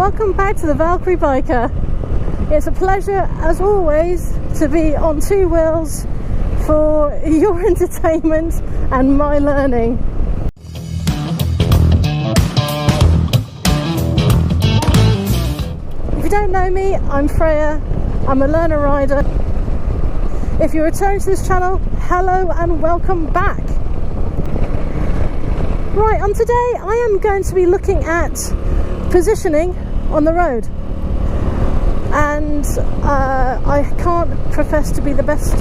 welcome back to the Valkyrie Biker. It's a pleasure, as always, to be on two wheels for your entertainment and my learning. If you don't know me, I'm Freya. I'm a learner rider. If you're returning to this channel, hello and welcome back. Right, on today I am going to be looking at positioning on the road, and I can't profess to be the best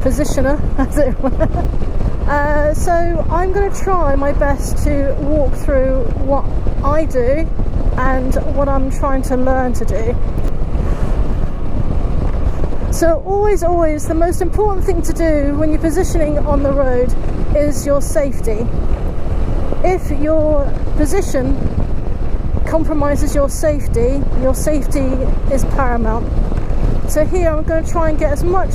positioner, as it were. So I'm going to try my best to walk through what I do and what I'm trying to learn to do. So always the most important thing to do when you're positioning on the road is your safety. If your position compromises your safety is paramount. So here I'm going to try and get as much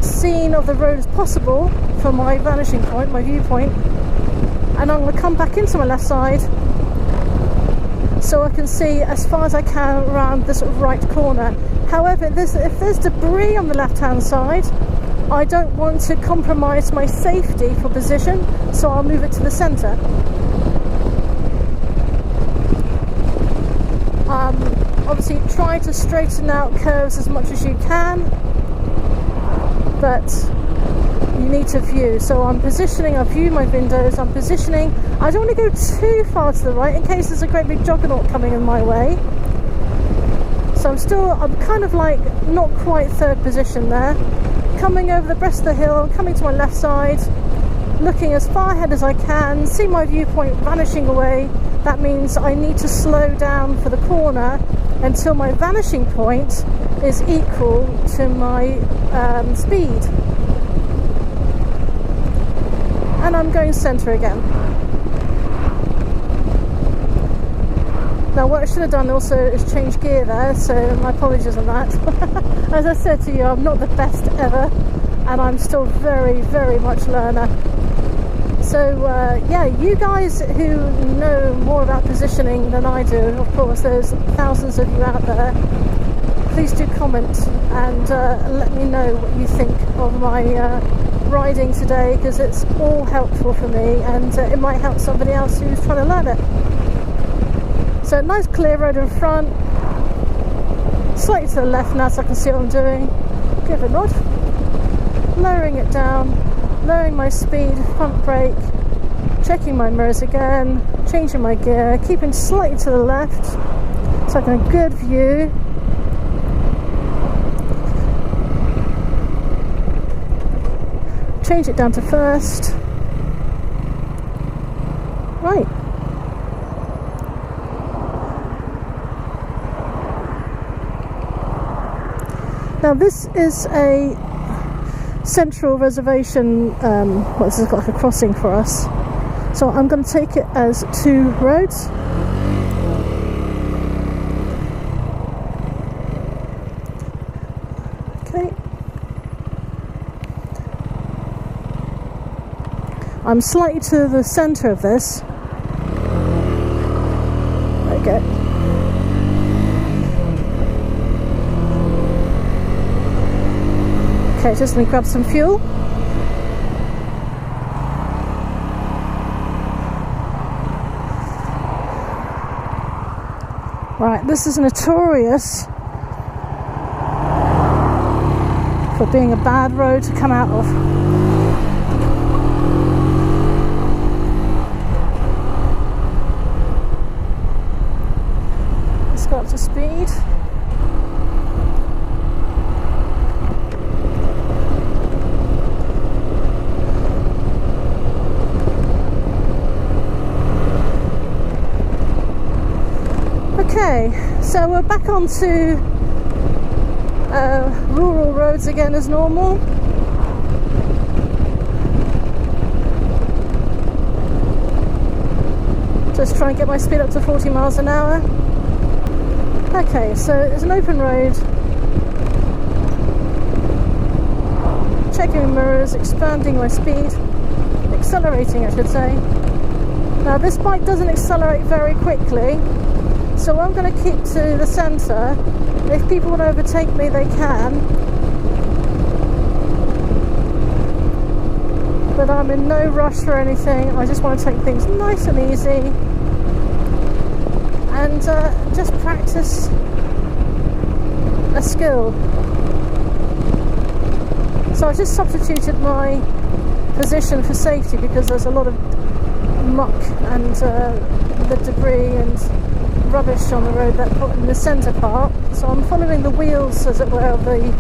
scene of the road as possible from my vanishing point, my viewpoint, and I'm going to come back into my left side so I can see as far as I can around this right corner. However, if there's debris on the left hand side, I don't want to compromise my safety for position, so I'll move it to the centre. Obviously try to straighten out curves as much as you can, but you need to view. So I'm positioning, I view my windows, I'm positioning. I don't want to go too far to the right in case there's a great big juggernaut coming in my way. So I'm kind of like not quite third position there. Coming over the breast of the hill, coming to my left side, looking as far ahead as I can, see my viewpoint vanishing away. That means I need to slow down for the corner until my vanishing point is equal to my speed. And I'm going centre again. Now what I should have done also is change gear there, so my apologies on that. As I said to you, I'm not the best ever, and I'm still very much learner. So yeah, you guys who know more about positioning than I do, of course there's thousands of you out there, please do comment and let me know what you think of my riding today, because it's all helpful for me, and it might help somebody else who's trying to learn it. So nice clear road in front, slightly to the left now so I can see what I'm doing, give a nod, lowering it down, lowering my speed, front brake, checking my mirrors again, changing my gear, keeping slightly to the left so I can have a good view. Change it down to first. Right. Now this is a central reservation, this is like a crossing for us, so I'm going to take it as two roads. Okay, I'm slightly to the centre of this. There we go. Okay, just let me grab some fuel. Right, this is notorious for being a bad road to come out of. Let's go up to speed. Okay, so we're back onto rural roads again as normal. Just try and get my speed up to 40 miles an hour. Okay, so it's an open road. Checking mirrors, expanding my speed, accelerating I should say. Now this bike doesn't accelerate very quickly, So I'm going to keep to the centre. If people want to overtake me, they can. But I'm in no rush for anything. I just want to take things nice and easy. And just practice a skill. So I just substituted my position for safety because there's a lot of muck and the debris and rubbish on the road that put in the centre part. So I'm following the wheels, as it were, of the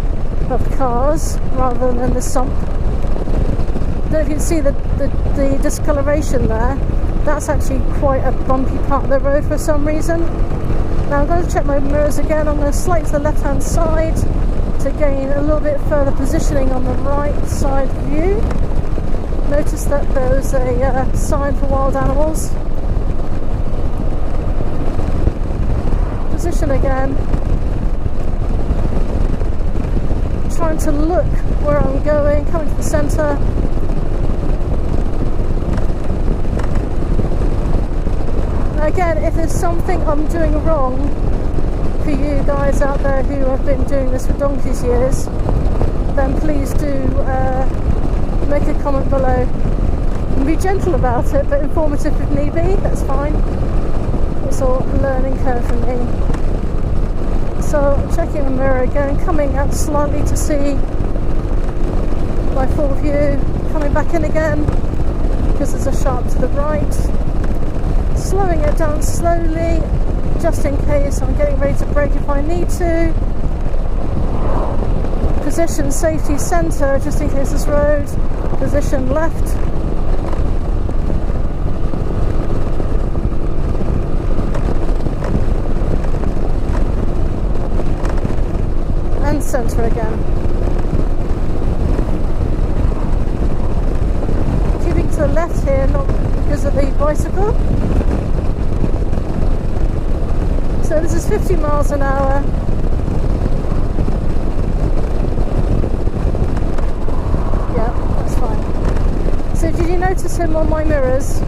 cars rather than the sump. I don't know if you can see the discoloration there. That's actually quite a bumpy part of the road for some reason. Now I'm going to check my mirrors again. I'm going to slide to the left hand side to gain a little bit further positioning on the right side view. Notice that there's a sign for wild animals. Position again. Trying to look where I'm going, coming to the centre. Again, if there's something I'm doing wrong, for you guys out there who have been doing this for donkey's years, then please do make a comment below. And be gentle about it, but informative if need be, that's fine. It's all a learning curve for me. So checking the mirror again, coming out slightly to see my full view, coming back in again because there's a sharp to the right. Slowing it down slowly, just in case I'm getting ready to brake if I need to. Position safety centre, just in case this road. Position left. And centre again. Keeping to the left here, not because of the bicycle. So this is 50 miles an hour. Yeah, that's fine. So did you notice him on my mirrors?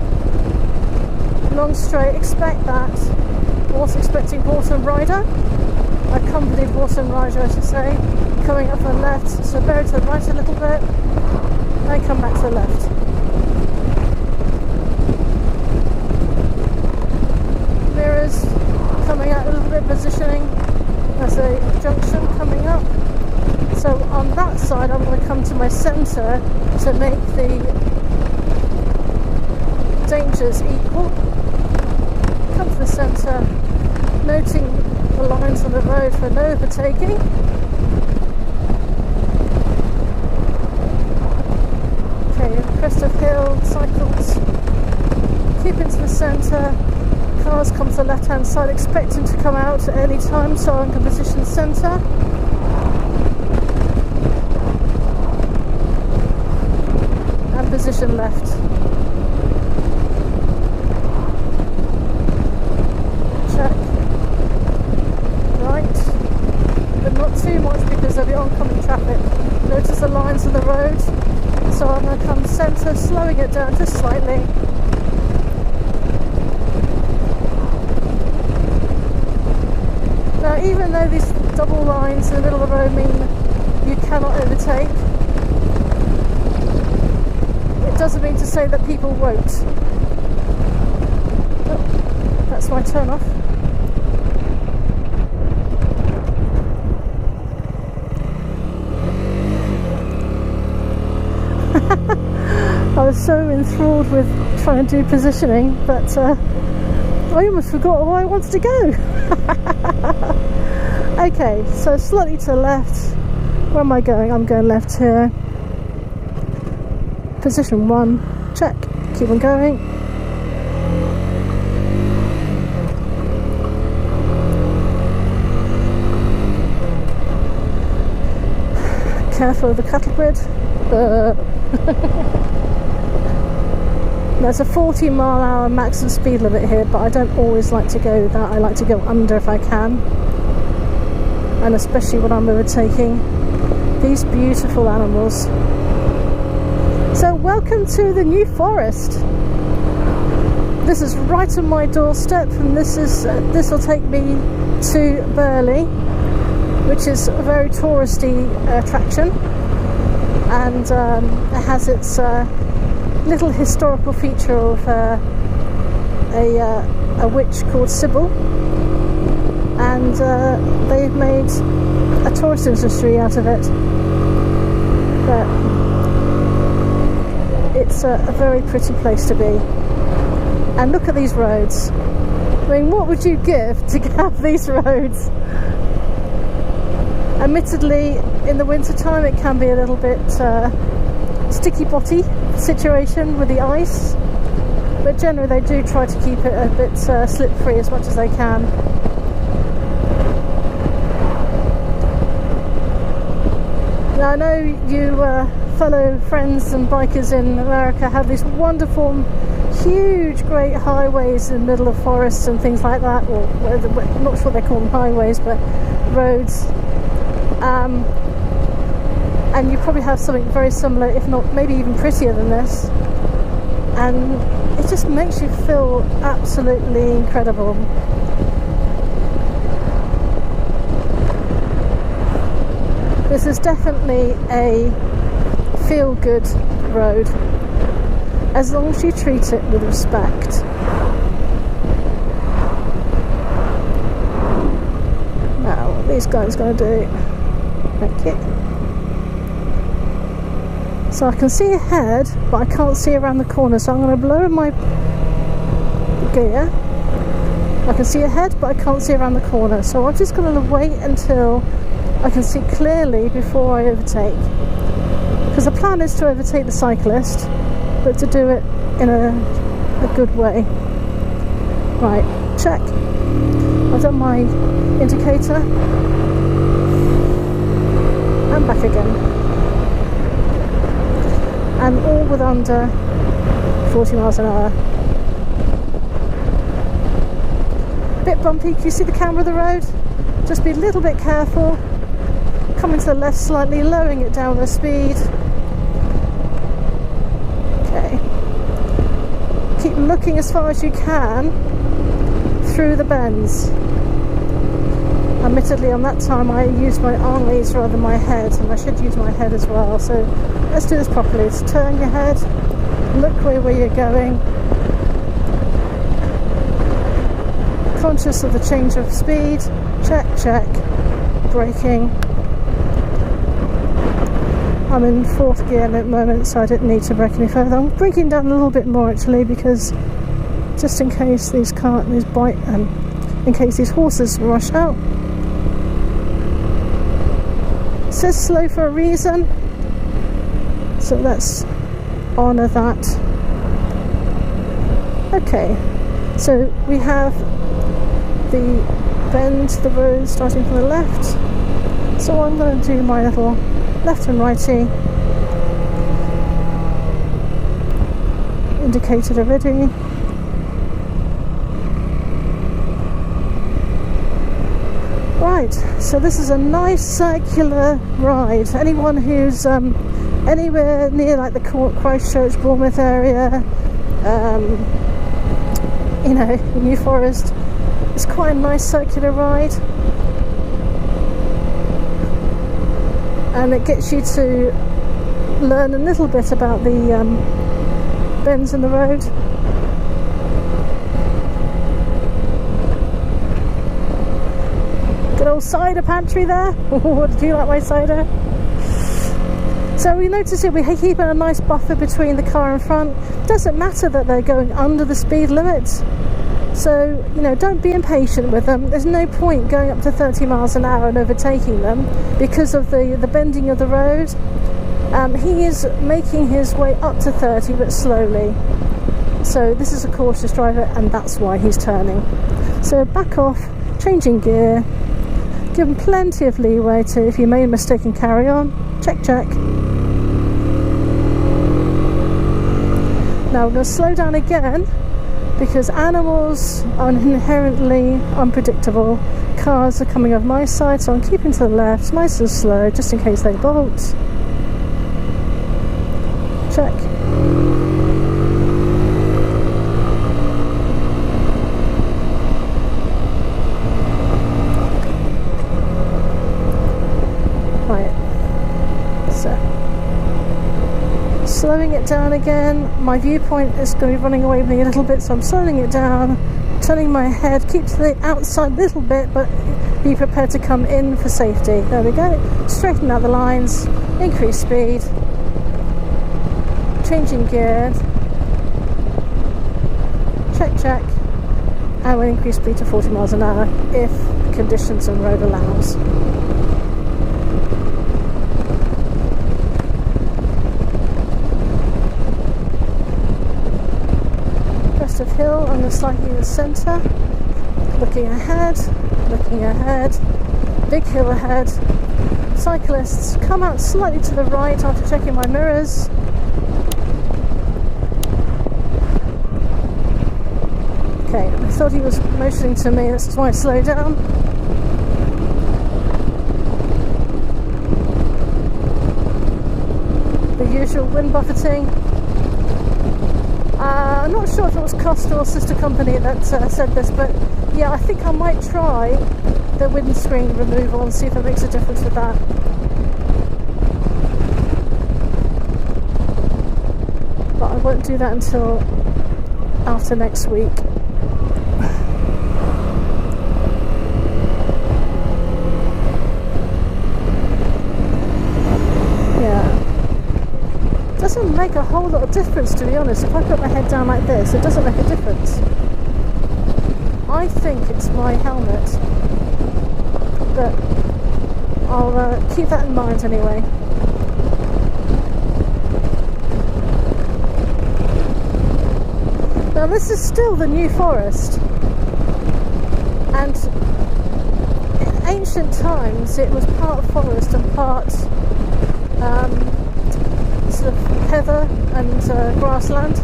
Long straight, expect that. Was expecting horse and rider. Accompanied horse and rider, I should say. Coming up on the left, so bear to the right a little bit. And come back to the left. Mirrors. Coming out a little bit, positioning. There's a junction coming up. So on that side I'm going to come to my centre to make the dangers equal. Come to the centre, noting the lines on the road for no overtaking. Okay, crest of hill, cycles. Keep into the centre. Cars come to the left hand side, expecting to come out at any time, so I'm going to position centre. And position left. Check. Right. But not too much because there'll be oncoming traffic. Notice the lines of the road. So I'm going to come centre, slowing it down just slightly. Now, even though these double lines in the middle of the road mean you cannot overtake, it doesn't mean to say that people won't. Oh, that's my turn off. I was so enthralled with trying to do positioning, but I almost forgot where I wanted to go. Okay, so slightly to the left. Where am I going? I'm going left here. Position 1, check. Keep on going. Careful of the cattle grid. There's a 40-mile-an-hour maximum speed limit here, but I don't always like to go that. I like to go under if I can. And especially when I'm overtaking these beautiful animals. So welcome to the New Forest. This is right on my doorstep, and this will take me to Burley, which is a very touristy attraction, and it has its little historical feature of a witch called Sybil, and they've made a tourist industry out of it. But it's a very pretty place to be. And look at these roads. I mean, what would you give to have these roads? Admittedly, in the winter time it can be a little bit sticky botty situation with the ice, but generally they do try to keep it a bit slip free as much as they can. Now I know you fellow friends and bikers in America have these wonderful huge great highways in the middle of forests and things like that, or I'm not sure they call them highways, but roads, and you probably have something very similar, if not maybe even prettier than this, and it just makes you feel absolutely incredible. This is definitely a feel-good road, as long as you treat it with respect. Now, what are these guys going to do? Thank you. So I can see ahead, but I can't see around the corner, so I'm going to lower my gear. I can see ahead, but I can't see around the corner, so I'm just going to wait until I can see clearly before I overtake. Because the plan is to overtake the cyclist, but to do it in a good way. Right, check. I've done my indicator. And back again. And all with under 40 miles an hour. Bit bumpy, can you see the camera of the road? Just be a little bit careful. Coming to the left slightly, lowering it down the speed. Okay. Keep looking as far as you can through the bends. Admittedly, on that time I used my armies rather than my head, and I should use my head as well. So let's do this properly. Let's turn your head, look where you're going. Conscious of the change of speed. Check, check. Braking. I'm in 4th gear at the moment, so I don't need to brake any further. I'm braking down a little bit more actually, because just in case in case these horses rush out. It says slow for a reason, so let's honour that. Okay, so we have the bend, the road starting from the left, so I'm going to do my little left and righty, indicated already. Right, so this is a nice circular ride. Anyone who's anywhere near like the Christchurch, Bournemouth area, you know, New Forest, it's quite a nice circular ride. And it gets you to learn a little bit about the bends in the road. Good old cider pantry there. Did you like my cider? So we notice here we keep a nice buffer between the car in front. Doesn't matter that they're going under the speed limit. So, you know, don't be impatient with them. There's no point going up to 30 miles an hour and overtaking them because of the bending of the road. He is making his way up to 30 but slowly. So this is a cautious driver, and that's why he's turning. So back off, changing gear, give him plenty of leeway to, if you made a mistake, and carry on. Check, check. Now we're going to slow down again, because animals are inherently unpredictable. Cars are coming over my side, so I'm keeping to the left, nice and slow, just in case they bolt. Check. slowing it down again. My viewpoint is going to be running away with me a little bit, so I'm slowing it down, turning my head, keep to the outside a little bit, but be prepared to come in for safety. There we go. Straighten out the lines, increase speed, changing gear, check, and we'll increase speed to 40 miles an hour if conditions and road allows. Crest of hill, I'm going to slightly in the centre, looking ahead, big hill ahead. Cyclists come out slightly to the right after checking my mirrors. Okay, I thought he was motioning to me, that's why I slowed down. The usual wind buffeting. I'm not sure if it was Costa or sister company that said this, but yeah, I think I might try the windscreen removal and see if it makes a difference with that. But I won't do that until after next week. Doesn't make a whole lot of difference, to be honest. If I put my head down like this, it doesn't make a difference. I think it's my helmet, but I'll keep that in mind anyway. Now this is still the New Forest, and in ancient times it was part forest and part sort of heather and grassland.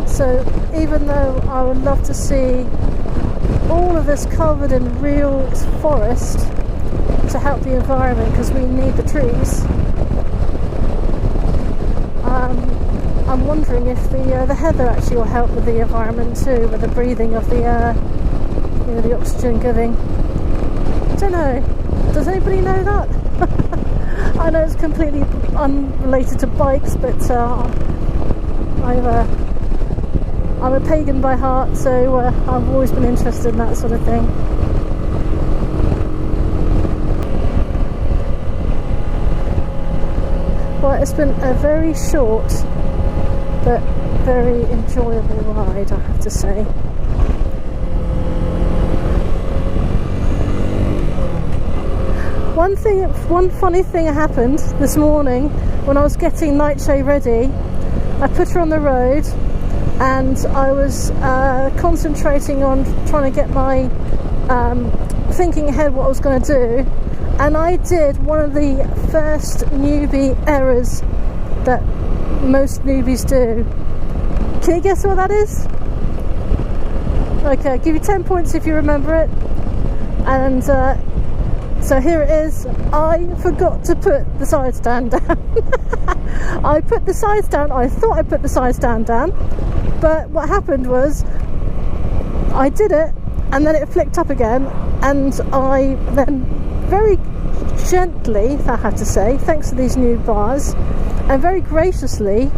So even though I would love to see all of this covered in real forest to help the environment, because we need the trees, I'm wondering if the heather actually will help with the environment too, with the breathing of the air, you know, the oxygen giving. I don't know. Does anybody know that? I know it's completely unrelated to bikes, but I'm a pagan by heart, so I've always been interested in that sort of thing. Well, it's been a very short but very enjoyable ride, I have to say. One funny thing happened this morning when I was getting Nightshade ready. I put her on the road and I was concentrating on trying to get my thinking ahead what I was going to do, and I did one of the first newbie errors that most newbies do. Can you guess what that is? Okay, I'll give you 10 points if you remember it. And so here it is. I forgot to put the side stand down. I put the side stand, I thought I put the side stand down, but what happened was I did it and then it flicked up again, and I then very gently, I have to say, thanks to these new bars, and very graciously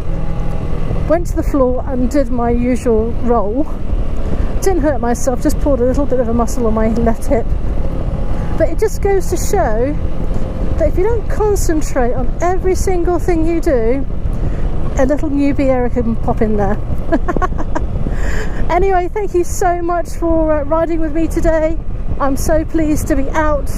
went to the floor and did my usual roll. Didn't hurt myself, just pulled a little bit of a muscle on my left hip. But it just goes to show that if you don't concentrate on every single thing you do, a little newbie error can pop in there. Anyway, thank you so much for riding with me today. I'm so pleased to be out.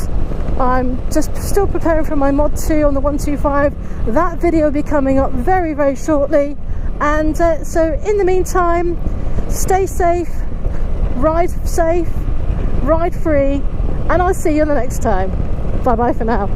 I'm just still preparing for my Mod 2 on the 125. That video will be coming up very, very shortly. And so in the meantime, stay safe, ride free, and I'll see you the next time. Bye bye for now.